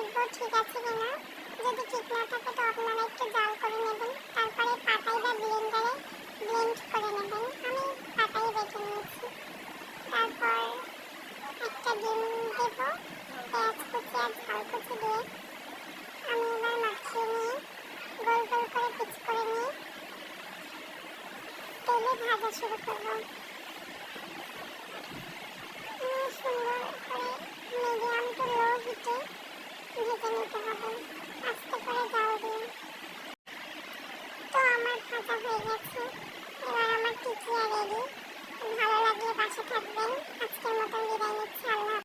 দেখবো ঠিক আছে কিনা। যদি ঠিক না থাকে তো আপনারা একটু জাল করে নেবেন, তারপরে পাটাই বা ব্লেন্ডারে ব্লেন্ড করে নেবেন। আমি পাটাই বেটে নিয়েছি। তারপর একটা ডিম দেব, পেঁয়াজ কুচি আর ঝাল কুচি দিয়ে আমি এবার মাখিয়ে নিয়ে গোল গোল করে পিচ করে নিয়ে তেলে ভাজা শুরু করবো। সুন্দর করে মিডিয়াম টু লো হিটে ভেজে নিতে হবে।